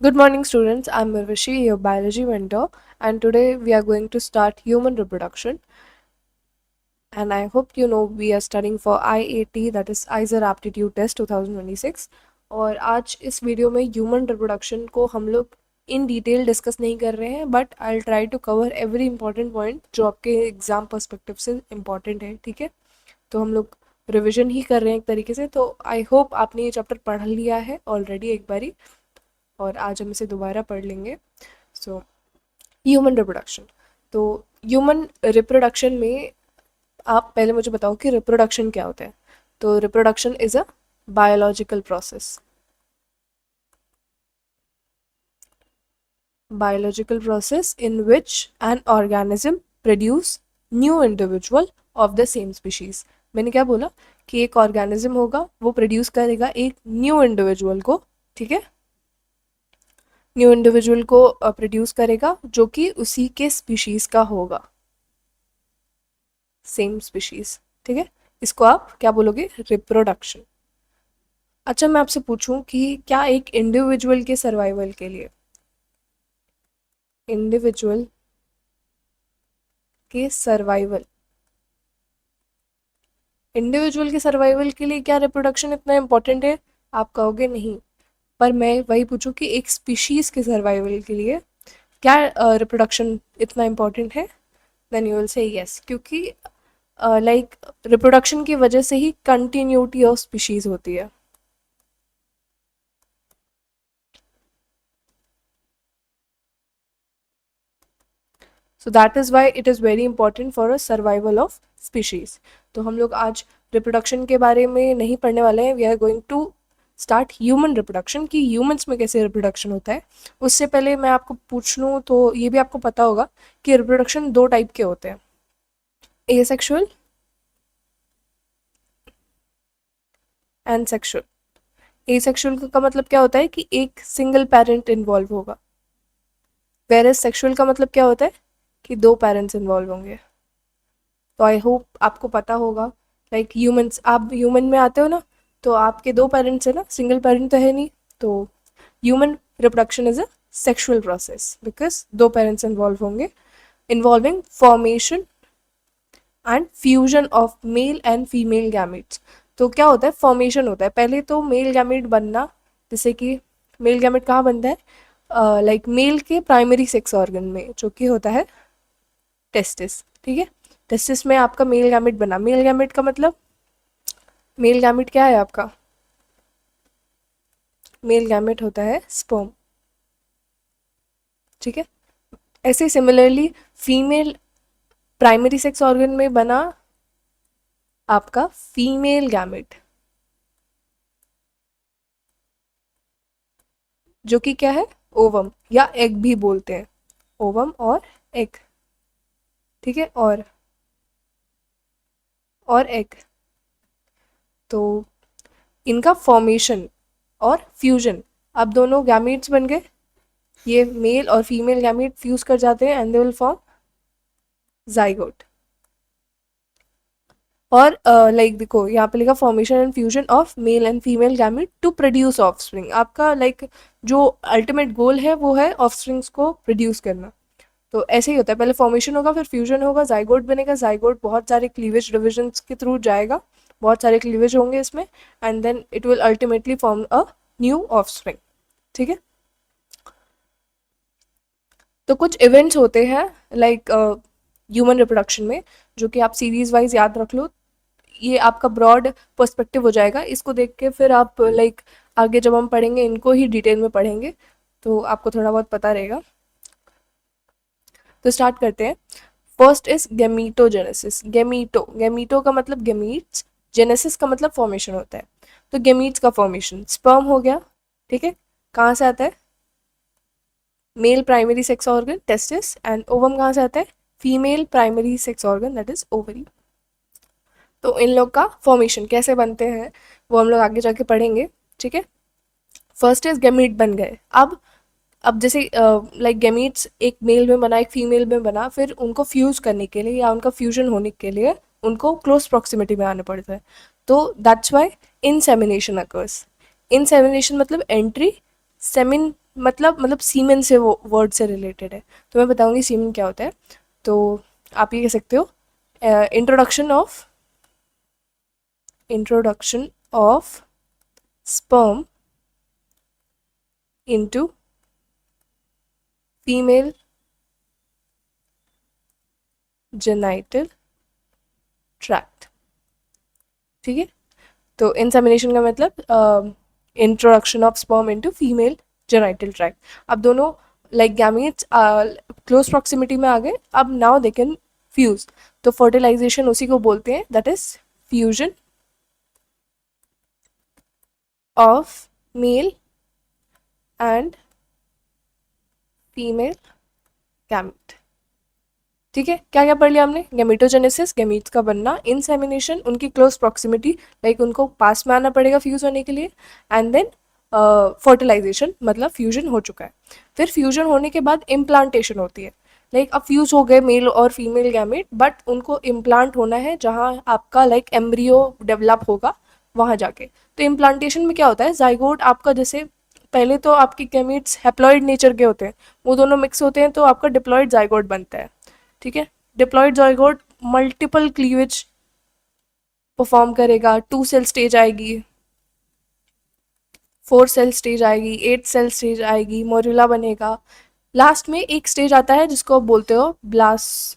Good morning, students. I'm Mirvashi, your biology mentor, and today we are going to start human reproduction. And I hope you know we are studying for IAT, that is ISER Aptitude Test 2026. और आज इस video में human reproduction को हम लोग in detail discuss नहीं कर रहे हैं, but I try to cover every important point जो आपके एग्जाम पर्सपेक्टिव से इम्पॉर्टेंट है, ठीक है। तो हम लोग रिविजन ही कर रहे हैं एक तरीके से। तो आई होप आपने ये चैप्टर पढ़ लिया है ऑलरेडी एक बारी, और आज हम इसे दोबारा पढ़ लेंगे। So human reproduction. तो ह्यूमन रिप्रोडक्शन में आप पहले मुझे बताओ कि रिप्रोडक्शन क्या होता है। तो reproduction is a biological process. Biological process in which an organism produce new individual of the same species. मैंने क्या बोला कि एक ऑर्गेनिज्म होगा, वो प्रोड्यूस करेगा एक न्यू इंडिविजुअल को, ठीक है। न्यू इंडिविजुअल को प्रोड्यूस करेगा जो कि उसी के स्पीशीज का होगा, सेम स्पीशीज, ठीक है। इसको आप क्या बोलोगे? रिप्रोडक्शन। अच्छा, मैं आपसे पूछूं कि क्या एक इंडिविजुअल के सर्वाइवल के लिए, इंडिविजुअल के सर्वाइवल इंडिविजुअल के सर्वाइवल के लिए क्या रिप्रोडक्शन इतना इंपॉर्टेंट है? आप कहोगे नहीं। पर मैं वही पूछूं कि एक स्पीशीज के सर्वाइवल के लिए क्या रिप्रोडक्शन इतना इंपॉर्टेंट है? Then you will say yes, क्योंकि लाइक रिप्रोडक्शन की वजह से ही कंटिन्यूटी ऑफ स्पीशीज होती है। So that is why it is very important for a survival of species. तो हम लोग आज रिप्रोडक्शन के बारे में नहीं पढ़ने वाले हैं। We are going to start human reproduction, कि ह्यूमंस में कैसे रिप्रोडक्शन होता है। उससे पहले मैं आपको पूछ लूँ तो ये भी आपको पता होगा कि रिप्रोडक्शन दो टाइप के होते हैं, एसेक्सुअल एंड सेक्सुअल। एसेक्सुअल का मतलब क्या होता है कि एक सिंगल पेरेंट इन्वॉल्व होगा, वेयर सेक्सुअल का मतलब क्या होता है कि दो पेरेंट्स इन्वॉल्व होंगे। तो आई होप आपको पता होगा। लाइक ह्यूमंस, आप ह्यूमन में आते हो ना, तो आपके दो पेरेंट्स है ना, सिंगल पेरेंट तो है नहीं। तो human reproduction is a sexual process because दो पेरेंट्स इन्वॉल्व होंगे, involving formation and fusion of male and female gametes. तो क्या होता है? फॉर्मेशन होता है पहले तो मेल गैमेट बनना। जैसे कि मेल गैमेट कहाँ बनता है? लाइक मेल के प्राइमरी सेक्स ऑर्गन में, जो कि होता है टेस्टिस, ठीक है। टेस्टिस में आपका मेल गैमेट बना। मेल गैमेट का मतलब, मेल गैमेट क्या है आपका? मेल गैमेट होता है स्पर्म, ठीक है। ऐसे similarly female primary sex organ में बना आपका फीमेल गैमेट, जो कि क्या है? ओवम या एग भी बोलते हैं। ओवम और एग, ठीक है। और एग। तो इनका फॉर्मेशन और फ्यूजन, अब दोनों गैमेट्स बन गए। ये मेल और फीमेल गैमेट फ्यूज कर जाते हैं and they will form zygote. और लाइक देखो यहाँ पे लिखा formation and fusion of male and female gamete to produce offspring. आपका लाइक जो अल्टीमेट गोल है वो है ऑफस्प्रिंग्स को प्रोड्यूस करना। तो ऐसे ही होता है, पहले फॉर्मेशन होगा, फिर फ्यूजन होगा, जाइगोट बनेगा। जाइगोट बहुत सारे क्लीवेज डिविजन्स के थ्रू जाएगा, बहुत सारे क्लीवेज होंगे इसमें, and then it will ultimately form a new offspring, ठीक है। तो कुछ इवेंट्स होते हैं लाइक ह्यूमन रिप्रोडक्शन में, जो कि आप सीरीज वाइज याद रख लो। ये आपका ब्रॉड पर्सपेक्टिव हो जाएगा, इसको देख के फिर आप लाइक आगे जब हम पढ़ेंगे इनको ही डिटेल में पढ़ेंगे, तो आपको थोड़ा बहुत पता रहेगा। तो स्टार्ट करते हैं। First is गेमीटोजेनेसिस। गेमीटो का मतलब गेमीट्स, जेनेसिस का मतलब फॉर्मेशन होता है। तो गेमीट्स का फॉर्मेशन, स्पर्म हो गया, ठीक है। कहाँ से आता है? Male primary sex organ testis, and ovum कहाँ से आता है? Female primary sex organ that is ovary. तो इन लोग का फॉर्मेशन कैसे बनते हैं वो हम लोग आगे जाके पढ़ेंगे, ठीक है। फर्स्ट इज गैमीट बन गए। अब जैसे लाइक गैमीट्स एक मेल में बना, एक फीमेल में बना, फिर उनको फ्यूज करने के लिए या उनका फ्यूजन होने के लिए उनको क्लोज प्रॉक्सिमिटी में आना पड़ता है। तो that's why insemination occurs. Insemination मतलब एंट्री, सेमिन मतलब सीमेन से वो वर्ड से रिलेटेड है, तो मैं बताऊंगी सीमेन क्या होता है। तो आप ये कह सकते हो introduction of sperm into female genital tract। ठीक है, तो इंसेमिनेशन का मतलब introduction of sperm into female genital tract. अब दोनों लाइक गैमीट्स क्लोज प्रॉक्सिमिटी में आ गए, अब नाउ दे कैन फ्यूज। तो फर्टिलाइजेशन उसी को बोलते हैं, that is fusion of male and female gamete. ठीक है, क्या क्या पढ़ लिया हमने? गैमेटोजेनेसिस, गैमीट्स का बनना, इंसेमिनेशन उनकी क्लोज प्रॉक्सिमिटी, लाइक उनको पास में आना पड़ेगा फ्यूज होने के लिए, एंड देन फर्टिलाइजेशन मतलब फ्यूजन हो चुका है। फिर फ्यूजन होने के बाद इम्प्लांटेशन होती है, लाइक अब फ्यूज हो गए मेल और फीमेल गैमेट, बट उनको इम्प्लांट होना है जहाँ आपका लाइक एम्ब्रियो डेवलप होगा वहाँ जाके। तो इम्प्लांटेशन में क्या होता है, जाइगोट आपका जैसे पहले तो आपके गैमेट्स हैप्लॉइड नेचर के होते हैं, वो दोनों मिक्स होते हैं तो आपका डिप्लॉइड जाइगोट बनता है। ठीक है, diploid zygote multiple cleavage perform करेगा, 2 सेल स्टेज आएगी, 4 सेल स्टेज आएगी, 8 सेल स्टेज आएगी, मोरुला बनेगा, लास्ट में एक स्टेज आता है जिसको आप बोलते हो ब्लास्टोसिस्ट।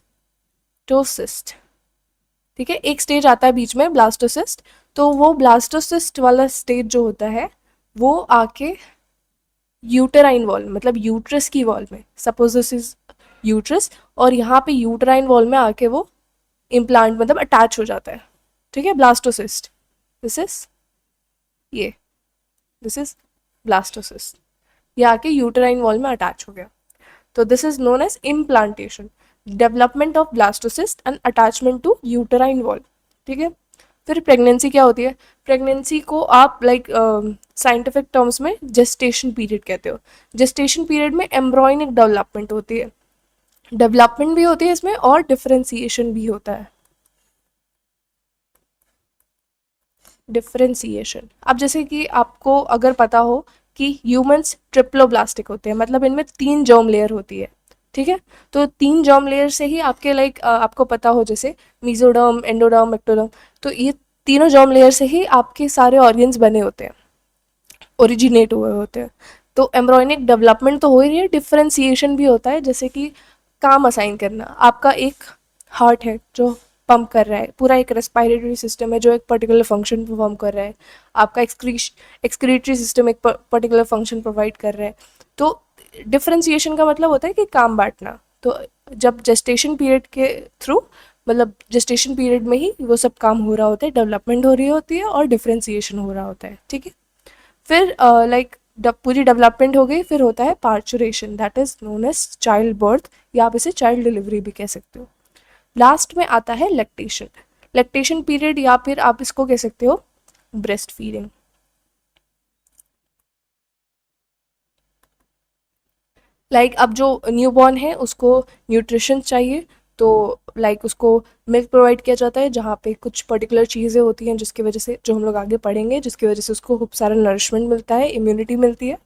ठीक है, एक स्टेज आता है बीच में ब्लास्टोसिस्ट। तो वो ब्लास्टोसिस्ट वाला स्टेज जो होता है वो आके यूटेराइन वॉल मतलब यूट्रस की वॉल में, सपोज दिस इज यूट्रस, और यहाँ पे यूटेराइन वॉल में आके वो इम्प्लांट मतलब अटैच हो जाता है। ठीक है, ब्लास्टोसिस्ट, दिस इज ये दिस इज ब्लास्टोसिस्ट, ये आके यूटेराइन वॉल में अटैच हो गया। तो this is known as implantation, development of blastocyst and attachment to uterine wall. ठीक है, फिर प्रेगनेंसी क्या होती है? प्रेगनेंसी को आप लाइक साइंटिफिक टर्म्स में जेस्टेशन पीरियड कहते हो। जेस्टेशन पीरियड में एम्ब्रॉयनिक डेवलपमेंट होती है, डेवलपमेंट भी होती है इसमें और डिफरेंशिएशन भी होता है। डिफरेंशिएशन, अब जैसे कि आपको अगर पता हो कि ह्यूमंस ट्रिप्लोब्लास्टिक होते हैं, मतलब इनमें 3 जर्म लेयर होती है। ठीक है, तो 3 जर्म लेयर से ही आपके लाइक आपको पता हो जैसे मीजोडर्म, एंडोडर्म, एक्टोडर्म, तो ये तीनों जर्म लेयर से ही आपके सारे ऑर्गन्स बने होते हैं, ओरिजिनेट हुए होते हैं। तो एम्ब्रॉयनिक डेवलपमेंट तो हो ही रही है, डिफरेंशिएशन भी होता है, जैसे कि काम असाइन करना। आपका एक हार्ट है जो पंप कर रहा है, पूरा एक रेस्पिरेटरी सिस्टम है जो एक पर्टिकुलर फंक्शन परफॉर्म कर रहा है, आपका एक्सक्रीटरी सिस्टम एक पर्टिकुलर फंक्शन प्रोवाइड कर रहा है। तो डिफरेंशिएशन का मतलब होता है कि काम बांटना। तो जब जेस्टेशन पीरियड के थ्रू मतलब जेस्टेशन पीरियड में ही वो सब काम हो रहा होता है, डेवलपमेंट हो रही होती है और डिफरेंशिएशन हो रहा होता है। ठीक है, फिर लाइक पूरी डेवलपमेंट हो गई, फिर होता है parturition, that is known as child birth, या आप इसे चाइल्ड डिलीवरी भी कह सकते हो। लास्ट में आता है लैक्टेशन, लैक्टेशन पीरियड, या फिर आप इसको कह सकते हो ब्रेस्ट फीडिंग। लाइक अब जो न्यूबॉर्न है उसको न्यूट्रिशन चाहिए, तो लाइक उसको मिल्क प्रोवाइड किया जाता है, जहाँ पे कुछ पर्टिकुलर चीज़ें होती हैं जिसकी वजह से, जो हम लोग आगे पढ़ेंगे, जिसकी वजह से उसको खूब सारा नरिशमेंट मिलता है, इम्यूनिटी मिलती है।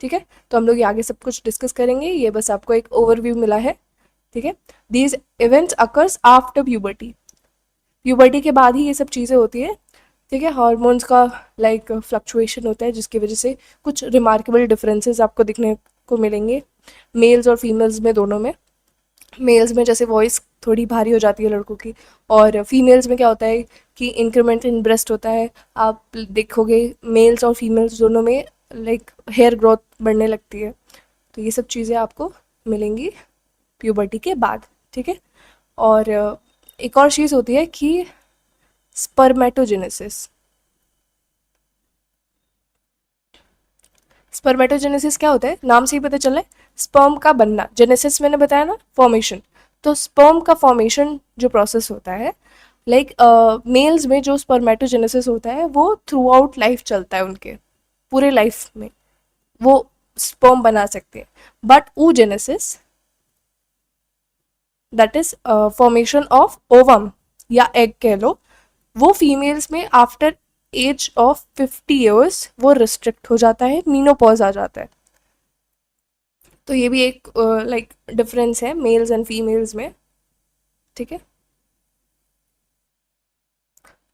ठीक है, तो हम लोग ये आगे सब कुछ डिस्कस करेंगे, ये बस आपको एक ओवरव्यू मिला है। ठीक है, these events occurs after puberty, puberty के बाद ही ये सब चीज़ें होती है। ठीक है, हार्मोन्स का लाइक फ्लक्चुएशन होता है जिसकी वजह से कुछ रिमार्केबल डिफरेंसेस आपको दिखने को मिलेंगे मेल्स और फीमेल्स में, दोनों में। मेल्स में जैसे वॉइस थोड़ी भारी हो जाती है लड़कों की, और फीमेल्स में क्या होता है कि इंक्रीमेंट इन ब्रेस्ट होता है। आप देखोगे मेल्स और फीमेल्स दोनों में लाइक हेयर ग्रोथ बढ़ने लगती है। तो ये सब चीज़ें आपको मिलेंगी प्यूबर्टी के बाद। ठीक है, और एक और चीज़ होती है कि स्पर्मेटोजेनेसिस। स्पर्मेटोजेनेसिस क्या होता है, नाम से ही पता चल रहा है, स्पर्म का बनना। जेनेसिस मैंने बताया ना, फॉर्मेशन। तो स्पर्म का फॉर्मेशन जो प्रोसेस होता है, लाइक मेल्स में जो स्पर्मेटोजेनेसिस होता है वो थ्रू आउट लाइफ चलता है, उनके पूरे लाइफ में वो स्पर्म बना सकते हैं। But oogenesis, that is formation of ovum या एग कह लो, वो फीमेल्स में आफ्टर एज ऑफ 50 ईयर्स वो रिस्ट्रिक्ट हो जाता है, मीनोपॉज आ जाता है। तो ये भी एक लाइक डिफरेंस है मेल्स एंड फीमेल्स में, ठीक है।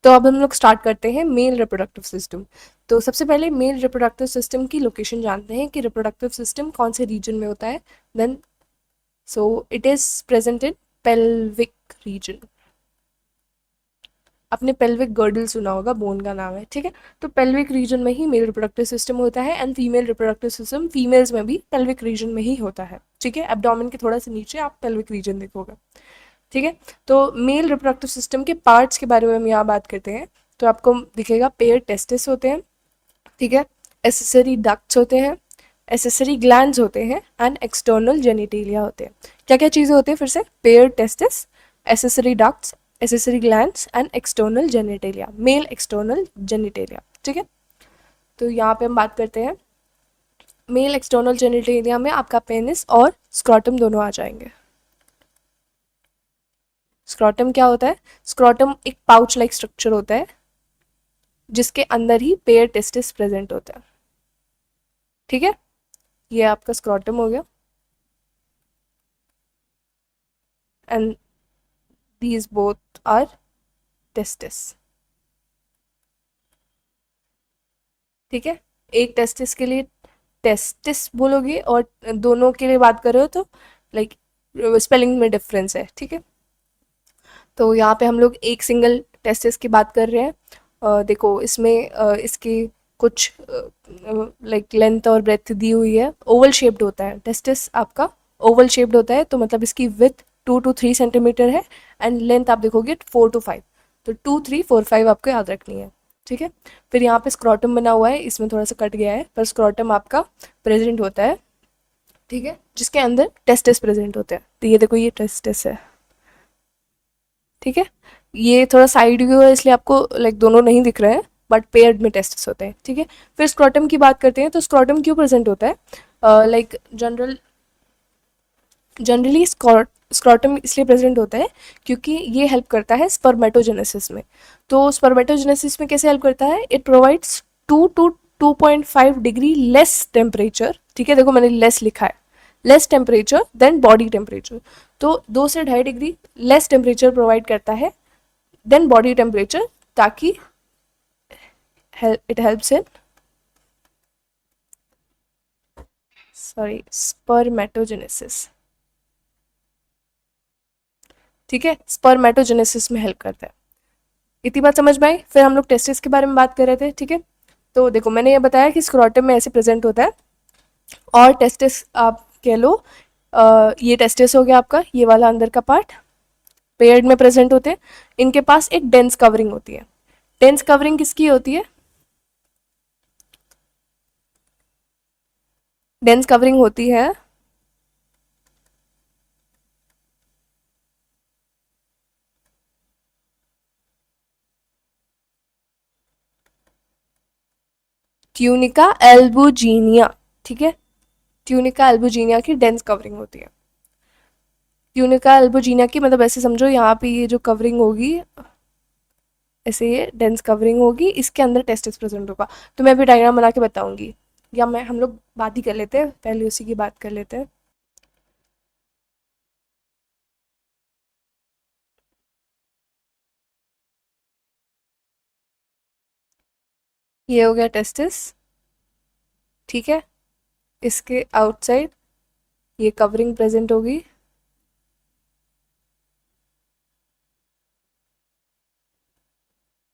तो अब हम लोग स्टार्ट करते हैं मेल रिप्रोडक्टिव सिस्टम। तो सबसे पहले मेल रिप्रोडक्टिव सिस्टम की लोकेशन जानते हैं कि रिप्रोडक्टिव सिस्टम कौन से रीजन में होता है। Then so it is present in pelvic region. आपने पेल्विक गर्डल सुना होगा, बोन का नाम है, ठीक है। तो पेल्विक रीजन में ही मेल रिप्रोडक्टिव सिस्टम होता है and female reproductive system females में भी पेल्विक रीजन में ही होता है, ठीक है। एब्डोमेन के थोड़ा सा नीचे आप पेल्विक रीजन देखोगे, ठीक है। तो मेल रिप्रोडक्टिव सिस्टम के पार्ट्स के बारे में हम यहाँ बात करते हैं। तो आपको दिखेगा पेयर टेस्टिस होते हैं, ठीक है। एसेसरी डक्ट्स होते हैं, एसेसरी ग्लैंड्स होते हैं एंड एक्सटर्नल जेनिटेलिया होते हैं। क्या क्या चीज़ें होती हैं फिर से? Pair testis, accessory ducts, accessory glands and external genitalia, mail external genitalia, ठीक है। तो यहाँ पे हम बात करते हैं मेल एक्सटर्नल जेनिटेलिया में आपका पेनिस और स्क्रॉटम दोनों आ जाएंगे। स्क्रॉटम क्या होता है? स्क्रॉटम एक पाउच लाइक स्ट्रक्चर होता है जिसके अंदर ही पेयर टेस्टिस प्रेजेंट होता है, ठीक है। ये आपका स्क्रॉटम हो गया and these both are testis, ठीक है। एक टेस्टिस के लिए टेस्टिस बोलोगे और दोनों के लिए बात कर रहे हो तो लाइक स्पेलिंग में डिफरेंस है, ठीक है। तो यहाँ पे हम लोग एक सिंगल टेस्टिस की बात कर रहे हैं। देखो इसमें इसकी कुछ लाइक लेंथ और ब्रेथ दी हुई है। ओवल शेप्ड होता है टेस्टिस आपका, ओवल शेप्ड होता है, तो मतलब इसकी विथ 2 to 3 सेंटीमीटर है एंड लेंथ आप देखोगे 4 to 5, तो 2 3 4 5 आपको याद रखनी है, ठीक है। फिर यहाँ पे स्क्रॉटम बना हुआ है, इसमें थोड़ा सा कट गया है, पर स्क्रॉटम आपका प्रेजेंट होता है, ठीक है, जिसके अंदर टेस्टिस प्रेजेंट होते हैं। तो ये देखो ये टेस्टिस है, ठीक है। ये थोड़ा साइड व्यू है इसलिए आपको लाइक दोनों नहीं दिख रहे हैं, बट पेयर्ड में टेस्टिस होते हैं, ठीक है। फिर स्क्रॉटम की बात करते हैं। तो स्क्रॉटम क्यों प्रेजेंट होता है? लाइक जनरली स्क्रॉटम इसलिए प्रेजेंट होता है क्योंकि ये हेल्प करता है स्पर्मेटोजेनेसिस में। तो स्पर्मेटोजेनेसिस में कैसे हेल्प करता है? It provides 2 to 2.5 degree less temperature, ठीक है। देखो मैंने लेस लिखा है, less temperature than body temperature. तो 2 से 2.5 डिग्री लेस टेम्परेचर प्रोवाइड करता है देन बॉडी टेम्परेचर, ताकि it helps in sorry spermatogenesis, ठीक है। स्पर्मेटोजेनेसिस में हेल्प करता है। इतनी बात समझ में आई? फिर हम लोग टेस्टिस के बारे में बात कर रहे थे, ठीक है। तो देखो मैंने ये बताया कि स्क्रोटम में ऐसे प्रेजेंट होता है और टेस्टिस आप कह लो, ये टेस्टिस हो गया आपका, ये वाला अंदर का पार्ट पेयर्ड में प्रेजेंट होते हैं। इनके पास एक डेंस कवरिंग होती है। डेंस कवरिंग किसकी होती है? डेंस कवरिंग होती है ट्यूनिका एल्बुजिनिया, ठीक है। ट्यूनिका एल्बुजिनिया की डेंस कवरिंग होती है। ट्यूनिका एल्बुजिनिया की मतलब ऐसे समझो, यहाँ पे ये जो कवरिंग होगी ऐसे ये डेंस कवरिंग होगी, इसके अंदर टेस्टिस प्रेजेंट होगा। तो मैं अभी डायग्राम बना के बताऊंगी, या मैं हम लोग बात ही कर लेते हैं, पहले उसी की बात कर लेते हैं। ये हो गया टेस्टिस, ठीक है। इसके आउटसाइड ये कवरिंग प्रेजेंट होगी,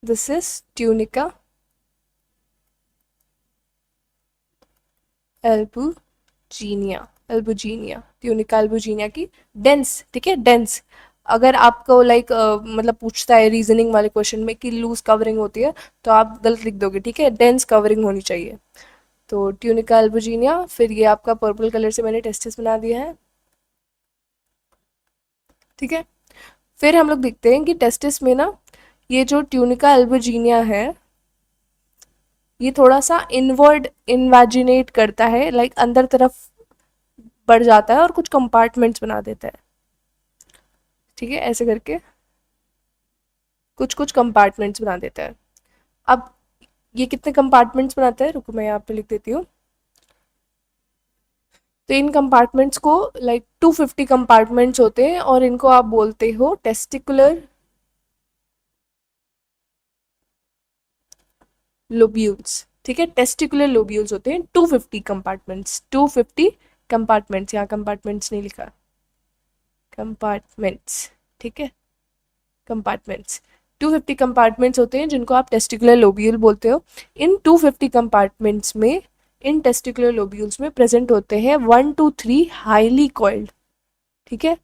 this is tunica albuginea, albuginea, tunica albuginea की डेंस, ठीक है, डेंस। अगर आपको लाइक मतलब पूछता है रीजनिंग वाले क्वेश्चन में कि लूज कवरिंग होती है, तो आप गलत लिख दोगे, ठीक है, डेंस कवरिंग होनी चाहिए। तो ट्यूनिका एल्बुजिनिया, फिर ये आपका पर्पल कलर से मैंने टेस्टिस बना दिया है, ठीक है। फिर हम लोग देखते हैं कि टेस्टिस में ना ये जो ट्यूनिका एल्बुजिनिया है, ये थोड़ा सा इनवर्ड इन्वेजिनेट करता है, लाइक अंदर तरफ बढ़ जाता है और कुछ कंपार्टमेंट्स बना देता है, ठीक है, ऐसे करके कुछ कुछ कंपार्टमेंट्स बना देता है। अब ये कितने कंपार्टमेंट्स बनाता है, रुको मैं यहाँ पे लिख देती हूँ। तो इन कंपार्टमेंट्स को लाइक 250 कंपार्टमेंट्स होते हैं और इनको आप बोलते हो टेस्टिकुलर लोब्यूल्स। ठीक है, टेस्टिकुलर लोब्यूल्स होते हैं 250 कंपार्टमेंट्स, 250 कंपार्टमेंट्स, यहाँ कंपार्टमेंट्स नहीं लिखा, कंपार्टमेंट्स। ठीक है, कंपार्टमेंट्स 250 कंपार्टमेंट्स होते हैं जिनको आप टेस्टिकुलर लोब्यूल बोलते हो। इन 250 कंपार्टमेंट्स में, इन टेस्टिकुलर लोब्यूल्स में प्रेजेंट होते हैं 1 to 3 हाईली कॉइल्ड। ठीक है,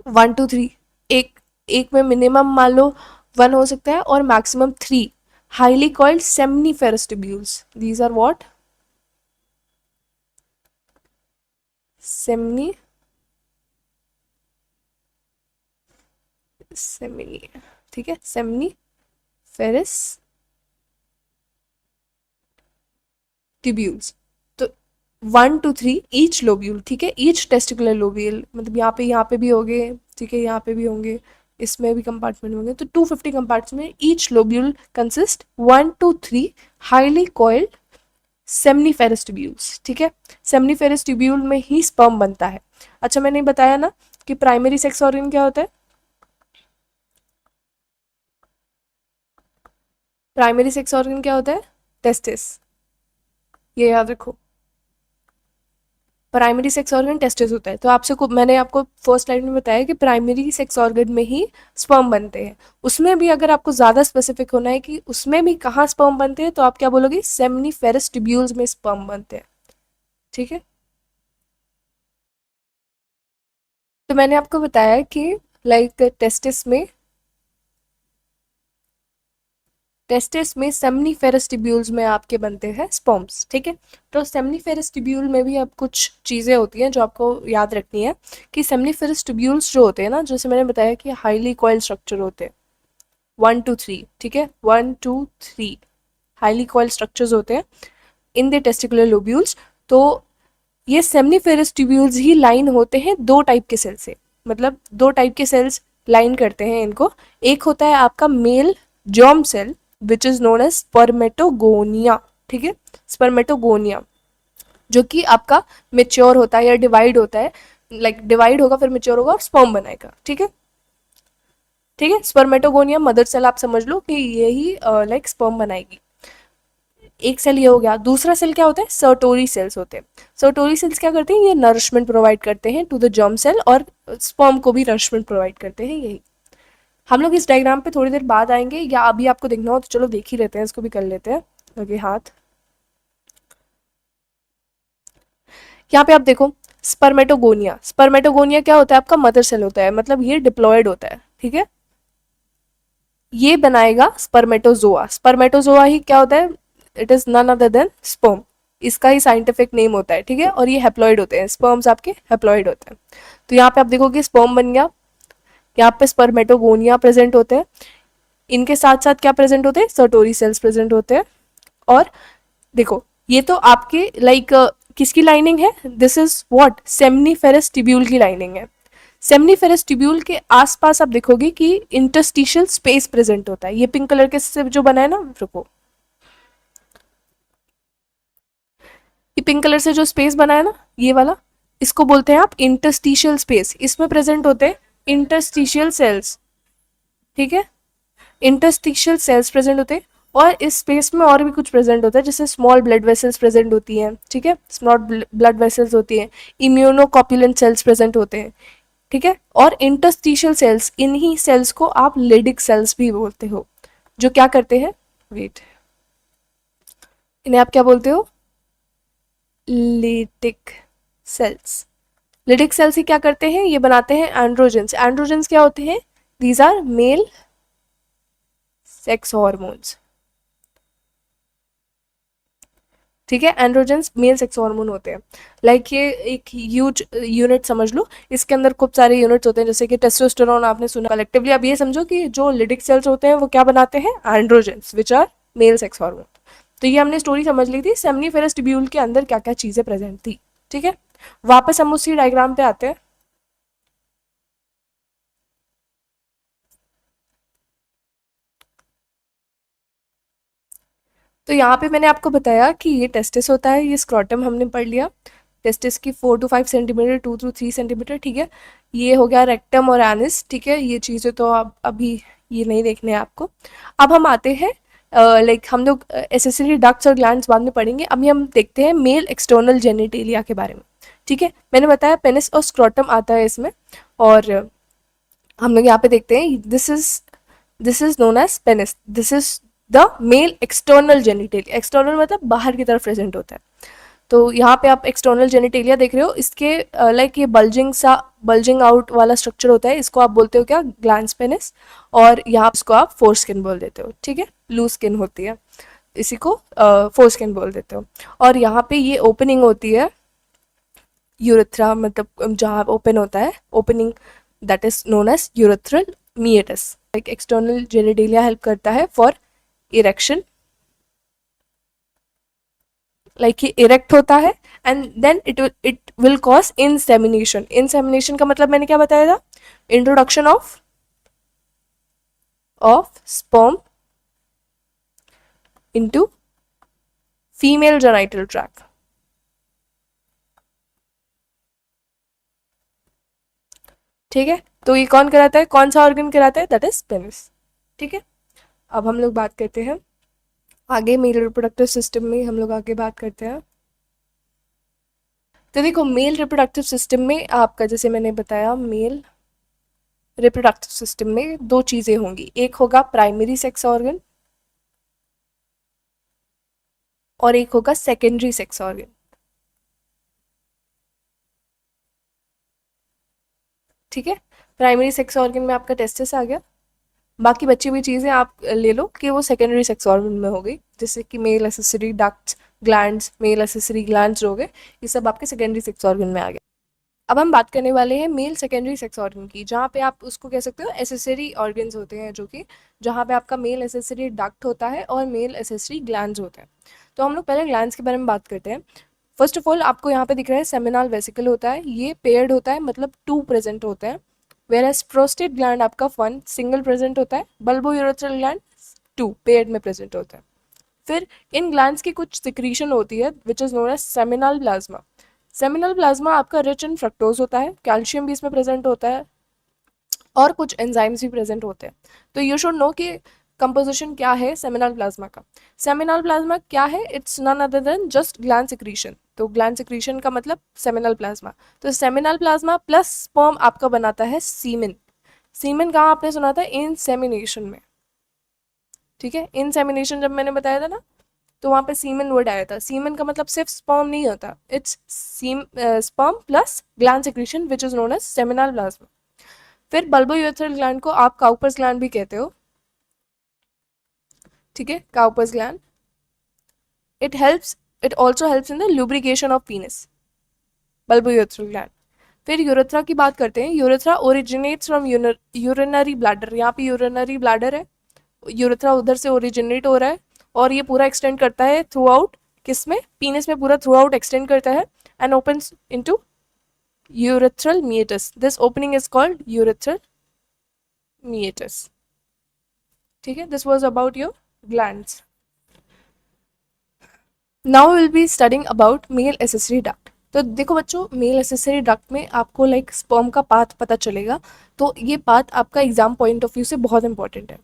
1 to 3, एक एक में मिनिमम मान लो 1 हो सकता है और maximum 3 highly coiled seminiferous tubules. These are what? सेमनी सेमिनी ठीक है, सेमनीफेरस ट्यूब्यूल्स। तो 1 to 3 ईच लोब्यूल। ठीक है, ईच टेस्टिकुलर लोब्यूल, मतलब यहाँ पे भी होंगे, ठीक है, यहाँ पे भी होंगे, इसमें भी कंपार्टमेंट होंगे। तो 250 कंपार्टमेंट्स में each lobule consist 1 to 3 highly coiled seminiferous tubules. ठीक है, सेमनीफेरस ट्यूब्यूल में ही स्पर्म बनता है। अच्छा, मैंने बताया ना कि प्राइमरी सेक्स ऑर्गन क्या होता है? प्राइमरी सेक्स ऑर्गन क्या होता है? टेस्टिस। ये याद रखो, प्राइमरी सेक्स ऑर्गन टेस्टिस होता है। तो मैंने आपको फर्स्ट स्लाइड में बताया कि प्राइमरी सेक्स ऑर्गन में ही स्पर्म बनते हैं। उसमें भी अगर आपको ज़्यादा स्पेसिफिक होना है कि उसमें भी कहाँ स्पर्म बनते हैं, तो आप क्या बोलोगे? सेमनीफेरस ट्यूब्यूल्स में स्पर्म बनते हैं। ठीक है, तो मैंने आपको बताया कि लाइक टेस्टिस में सेमनीफेरस ट्यूब्यूल्स में आपके बनते हैं स्पर्म्स। ठीक है, तो सेमनीफेरस ट्यूब्यूल में भी अब कुछ चीज़ें होती हैं जो आपको याद रखनी है कि सेमनीफेरस ट्यूब्यूल्स जो होते हैं ना, जैसे मैंने बताया कि हाईली कॉइल स्ट्रक्चर होते हैं 1 to 3। ठीक है, 1 to 3 हाईली कॉइल स्ट्रक्चर्स होते हैं इन द टेस्टिकुलर लोब्यूल्स। तो ये सेमनीफेरस ट्यूब्यूल्स ही लाइन होते हैं दो टाइप के सेल से, मतलब दो टाइप के सेल्स लाइन करते हैं इनको। एक होता है आपका male germ cell which is known as spermatogonia. ठीक है, स्पर्मेटोगोनिया, जो कि आपका मेच्योर होता है या डिवाइड होता है, लाइक डिवाइड होगा फिर मेच्योर होगा और स्पर्म बनाएगा। ठीक है, ठीक है, स्पर्मेटोगोनिया मदर सेल आप समझ लो कि यही लाइक स्पर्म बनाएगी। एक सेल ये हो गया। दूसरा सेल क्या होता है? सर्टोरी सेल्स होते हैं। सर्टोरी सेल्स क्या करते हैं? ये नरिशमेंट प्रोवाइड करते हैं टू द जर्म सेल और स्पर्म को भी नरिशमेंट प्रोवाइड करते हैं। यही हम लोग इस डायग्राम पे थोड़ी देर बाद आएंगे, या अभी आपको देखना हो तो चलो देख ही लेते हैं, इसको भी कर लेते हैं। लगे हाथ, यहाँ पे आप देखो स्पर्मेटोगोनिया। स्पर्मेटोगोनिया क्या होता है? आपका मदर सेल होता है, मतलब ये डिप्लॉयड होता है। ठीक है, ये बनाएगा स्पर्मेटोजोआ। स्पर्मेटोजोआ ही क्या होता है? It is none other than sperm, इसका ही साइंटिफिक नेम होता है। ठीक है, और ये हेप्लॉइड होते हैं, स्पर्म्स आपके हेप्लॉइड होते हैं। तो यहाँ पे आप देखोगे स्पर्म बन गया, यहाँ पे स्पर्मेटोगोनिया प्रेजेंट होते हैं, इनके साथ साथ क्या प्रेजेंट होते हैं? सर्टोरी सेल्स प्रेजेंट होते हैं। और देखो ये तो आपके लाइक किसकी लाइनिंग है? This is what? Seminiferous tubule की लाइनिंग है। सेमनीफेरस ट्यूब्यूल के आसपास आप देखोगे कि इंटरस्टिशियल स्पेस प्रेजेंट होता है। ये पिंक कलर के से जो बना है ना, रुको, ये पिंक कलर से जो स्पेस बना है ना, ये वाला, इसको बोलते हैं आप इंटरस्टिशियल स्पेस। इसमें प्रेजेंट होते हैं इंटरस्टिशियल सेल्स। ठीक है, इंटरस्टिशियल सेल्स प्रेजेंट होते हैं। और इस स्पेस में और भी कुछ प्रेजेंट होता है, जैसे स्मॉल ब्लड वेसल्स प्रेजेंट होती हैं। ठीक है, स्मॉल ब्लड वेसल्स होती हैं, इम्यूनोकॉपुलेंट सेल्स प्रेजेंट होते हैं। ठीक है, और इंटरस्टिशियल सेल्स, इन्हीं सेल्स को आप लिडिक सेल्स भी बोलते हो, जो क्या करते हैं? वेट, इन्हें आप क्या बोलते हो? Leydig cells. लिडिक सेल्स ही क्या करते हैं? ये बनाते हैं एंड्रोजेंस। एंड्रोजेंस क्या होते हैं? These are male sex hormones. ठीक है, एंड्रोजेंस मेल सेक्स हार्मोन होते हैं। लाइक ये एक ह्यूज यूनिट समझ लो, इसके अंदर खूब सारे यूनिट्स होते हैं, जैसे कि टेस्टोस्टेरोन आपने सुना। कलेक्टिवली अब ये समझो कि जो लिडिक सेल्स होते हैं वो क्या बनाते हैं? Androgens which are male sex hormone. तो ये हमने स्टोरी समझ ली थी सेमनीफेरस ट्यूब्यूल के अंदर क्या क्या चीजें प्रेजेंट थी। ठीक है, वापस हम उसी डायग्राम पे आते हैं। तो यहाँ पे मैंने आपको बताया कि ये टेस्टिस होता है, ये स्क्रोटम हमने पढ़ लिया। टेस्टिस की 4 to 5 सेंटीमीटर, 2 to 3 सेंटीमीटर, ठीक है। ये हो गया रेक्टम और एनिस, ठीक है। ये चीज़ें तो अब अभी ये नहीं देखने हैं आपको। अब हम आते हैं लाइक हम लोग एसेसरी डक्ट्स और ग्लैंड्स बाद में पढ़ेंगे। अभी हम देखते हैं मेल एक्सटर्नल जेनिटेलिया के बारे में, ठीक है। मैंने बताया पेनिस और स्क्रोटम आता है इसमें, और हम लोग यहाँ पे देखते हैं this is known as penis, this is the male external genitalia. External मतलब बाहर की तरफ प्रेजेंट होता है। तो यहाँ पे आप एक्सटर्नल जेनिटेलिया देख रहे हो, इसके लाइक ये बल्जिंग आउट वाला स्ट्रक्चर होता है, इसको आप बोलते हो क्या, ग्लैंड्स पेनिस। और यहाँ इसको आप फोर स्किन बोल देते हो, ठीक है। लूज स्किन होती है, इसी को फोर स्किन बोल देते हो। और यहाँ पे ये ओपनिंग होती है यूरेथ्रा, मतलब जहाँ ओपन होता है, opening that is known as urethral meatus. Like external genitalia help करता है फॉर इरेक्शन, लाइक ये इरेक्ट होता है, and then it will cause insemination. Insemination का मतलब मैंने क्या बताया था, introduction of sperm into female genital tract, ठीक है। तो ये कौन कराता है, कौन सा ऑर्गन कराता है, दैट इज पेनिस, ठीक है। अब हम लोग बात करते हैं आगे, मेल रिप्रोडक्टिव सिस्टम में हम लोग आगे बात करते हैं। तो देखो मेल रिप्रोडक्टिव सिस्टम में आपका, जैसे मैंने बताया, मेल रिप्रोडक्टिव सिस्टम में दो चीजें होंगी, एक होगा प्राइमरी सेक्स ऑर्गन और एक होगा सेकेंडरी सेक्स ऑर्गन, ठीक है। प्राइमरी सेक्स ऑर्गन में आपका टेस्टिस आ गया, बाकी बची हुई चीज़ें आप ले लो कि वो सेकेंडरी सेक्स ऑर्गन में हो गई, जैसे कि male accessory ducts, glands, male accessory glands हो गए, ये सब आपके सेकेंडरी सेक्स ऑर्गन में आ गए। अब हम बात करने वाले हैं मेल सेकेंडरी सेक्स ऑर्गन की, जहाँ पे आप उसको कह सकते हो एसेसरी ऑर्गन्स होते हैं, जो कि जहाँ पे आपका मेल एसेसरी डक्ट होता है और मेल एसेसरी ग्लैंड्स होते हैं। तो हम लोग पहले ग्लैंड्स के बारे में बात करते हैं। फर्स्ट ऑफ ऑल आपको यहाँ पे दिख रहा है सेमिनल वेसिकल होता है, ये पेयर्ड होता है, मतलब 2 प्रेजेंट होते हैं। वेयरएज प्रोस्टेट ग्लैंड आपका 1 सिंगल प्रेजेंट होता है, बल्बो यूरेथ्रल ग्लैंड 2 पेयर्ड में प्रेजेंट होता है। फिर इन ग्लैंड्स की कुछ सिक्रीशन होती है which is known as seminal plasma. Seminal plasma आपका रिच इन फ्रक्टोज होता है, कैल्शियम भी इसमें प्रेजेंट होता है, और कुछ एंजाइम्स भी प्रेजेंट होते हैं। तो यू शुड नो कि कंपोजिशन क्या है सेमिनल प्लाज्मा का। सेमिनल प्लाज्मा क्या है, it's none other than just gland secretion. तो ग्लैंड सिक्रीशन का मतलब सेमिनल प्लाज्मा। तो सेमिनल प्लाज्मा प्लस स्पर्म आपका बनाता है सीमेन। सीमेन कहाँ आपने सुना था, इंसेमिनेशन में, ठीक है। इंसेमिनेशन जब मैंने बताया था ना, तो वहाँ पे सीमेन वर्ड आया था। सीमेन का मतलब सिर्फ स्पर्म नहीं होता, it's sperm plus gland secretion which is known as seminal plasma. फिर बल्बोयूरेथ्रल ग्लैंड को आप काउपर्स ग्लैंड भी कहते हो, ठीक है, Cowper's gland. It also helps in the lubrication of penis, bulbourethral gland. फिर यूरेथ्रा की बात करते हैं। Urethra originates from urinary bladder, यहाँ पे यूरिनरी ब्लैडर है, यूरेथ्रा उधर से ओरिजिनेट हो रहा है, और ये पूरा एक्सटेंड करता है थ्रू आउट, किसमें, पीनिस में पूरा थ्रू आउट एक्सटेंड करता है, and opens into urethral meatus. This opening is called urethral meatus, ठीक है। This was about your glands. Now we will be studying about male accessory duct. तो देखो बच्चों, मेल एसेसरी डक्ट में आपको like sperm का पाथ पता चलेगा, तो ये पाथ आपका एग्जाम पॉइंट ऑफ व्यू से बहुत इंपॉर्टेंट है,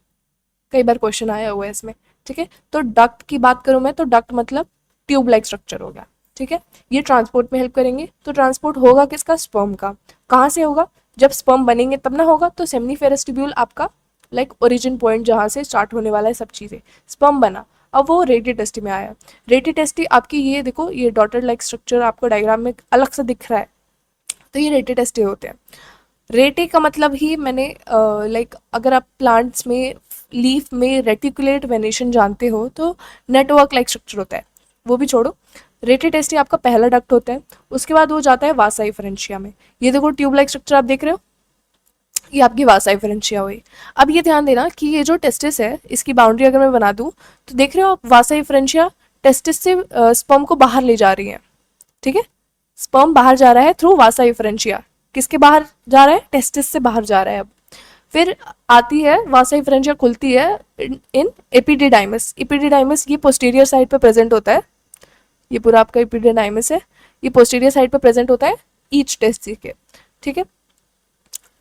कई बार क्वेश्चन आया हुआ है इसमें, ठीक है। तो डक्ट की बात करूँ मैं, तो डक्ट मतलब ट्यूब लाइक स्ट्रक्चर हो गया, ठीक है। ये ट्रांसपोर्ट में हेल्प करेंगे। तो ट्रांसपोर्ट होगा किसका, स्पर्म का। कहाँ से होगा, जब स्पर्म बनेंगे तब ना होगा। तो सेमिनिफेरस ट्यूब्यूल आपका लाइक ओरिजिन पॉइंट जहाँ से स्टार्ट होने वाला है सब चीज़ें, स्पर्म बना, अब वो रेटी टेस्टी में आया। रेटी टेस्टी आपकी ये देखो, ये डॉटर लाइक स्ट्रक्चर आपको डायग्राम में अलग से दिख रहा है, तो ये रेटी टेस्टी होते हैं। रेटे का मतलब ही मैंने लाइक अगर आप प्लांट्स में लीफ में रेटिकुलेट वेनेशन जानते हो, तो नेटवर्क लाइक स्ट्रक्चर होता है, वो भी छोड़ो। रेटे टेस्टी आपका पहला डक्ट होता है, उसके बाद वो जाता है वासा इफरेंशिया में। ये देखो ट्यूब लाइक स्ट्रक्चर आप देख रहे हो, ये आपकी वासा इफरेंशिया हुई। अब ये ध्यान देना कि ये जो टेस्टिस है, इसकी बाउंड्री अगर मैं बना दूँ, तो देख रहे हो आप, वासा इफरेंशिया टेस्टिस से स्पर्म को बाहर ले जा रही है, ठीक है। स्पर्म बाहर जा रहा है थ्रू वासा इफरेंशिया, किसके बाहर जा रहा है, टेस्टिस से बाहर जा रहा है। अब फिर आती है वासा इफरेंशिया, खुलती है इन एपिडिडाइमस। एपिडिडाइमस ये पोस्टीरियर साइड पे प्रेजेंट होता है, ये पूरा आपका एपिडिडाइमस है। ये पोस्टीरियर साइड पे प्रेजेंट होता है ईच टेस्टिस के, ठीक है।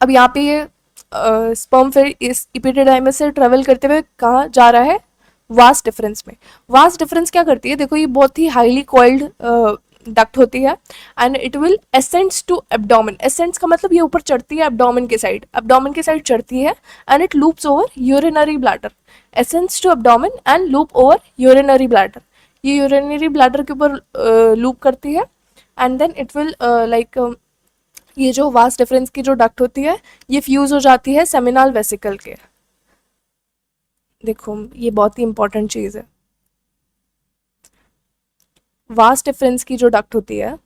अब यहाँ पे ये स्पर्म फिर इस इपिडिडाइमस से ट्रेवल करते हुए कहाँ जा रहा है, वास्ट डिफरेंस में। वास्ट डिफरेंस क्या करती है, देखो ये बहुत ही हाईली कॉइल्ड डक्ट होती है and it will ascends to abdomen. Ascends का मतलब ये ऊपर चढ़ती है एब्डोमेन के साइड चढ़ती है and it loops over urinary bladder. Ascends to abdomen and loop over urinary bladder, ये यूरिनरी ब्लैडर के ऊपर लूप करती है and then it will like ये जो वास्ट डिफरेंस की जो डक्ट होती है ये फ्यूज हो जाती है सेमिनल वेसिकल के। देखो ये बहुत ही इंपॉर्टेंट चीज है, वास्ट डिफरेंस की जो डक्ट होती है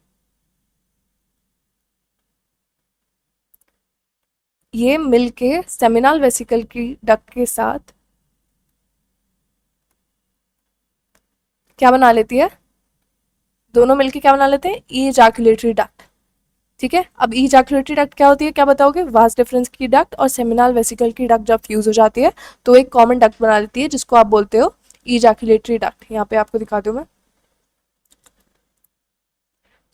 ये मिलके सेमिनल वेसिकल की डक्ट के साथ क्या बना लेती है, दोनों मिलके क्या बना लेते हैं, इजैकुलेटरी डक्ट, ठीक है। अब इजैकुलेटरी डक्ट क्या होती है, क्या बताओगे, वास्ट डिफरेंस की डक्ट और सेमिनल वेसिकल की डक्ट जब फ्यूज हो जाती है तो एक कॉमन डक्ट बना लेती है जिसको आप बोलते हो इजैकुलेटरी डक्ट। यहाँ पे आपको दिखा दूं मैं,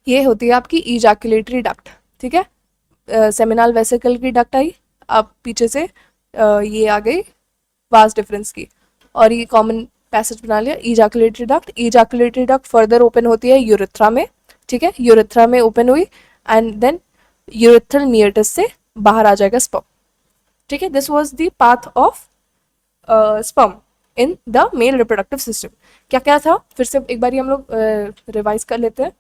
ये होती है आपकी इजैकुलेटरी डक्ट, ठीक है। सेमिनल वेसिकल की डक्ट आई, अब पीछे से ये आ गई वास्ट डिफरेंस की और ये कॉमन पैसेज बना लिया ejaculatory duct. Ejaculatory duct further open होती है यूरेथ्रा में, ठीक है, यूरेथ्रा में ओपन हुई एंड देन यूरेथ्रल मियोटस से बाहर आ जाएगा स्पर्म, ठीक है। This was the path of sperm in the male reproductive system. क्या क्या था फिर से एक बार हम लोग रिवाइज कर लेते हैं।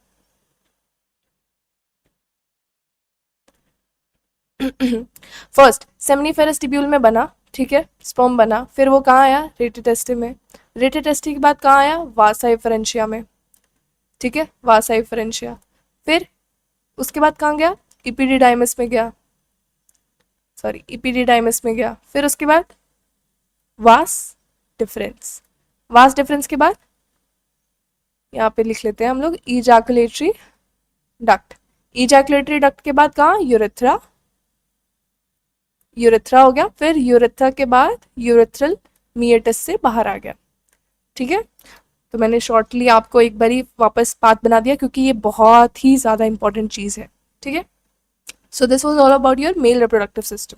फर्स्ट सेमिनिफेरस टिब्यूल में बना, ठीक है, स्पर्म बना, फिर वो कहाँ आया, रेटिटेस्टी में, रेटिटेस्टी के बाद कहाँ आया, वासा एफरेंशिया में, ठीक है, वासा एफरेंशिया, फिर उसके बाद कहाँ गया, इपिडिडाइमस में गया, सॉरी इपिडिडाइमस में गया, फिर उसके बाद वास डिफरेंस, वास डिफरेंस के बाद यहाँ पे लिख लेते हैं हम लोग इजैकुलेटरी डक्ट, इजैकुलेटरी डक्ट के बाद कहाँ, यूरेथ्रा, यूरेथ्रा हो गया, फिर यूरेथ्रा के बाद यूरेथ्रल मियोटस से बाहर आ गया, ठीक है। तो मैंने शॉर्टली आपको एक बारी वापस पाथ बना दिया क्योंकि ये बहुत ही ज़्यादा इंपॉर्टेंट चीज़ है, ठीक है। So this was all about your male reproductive system.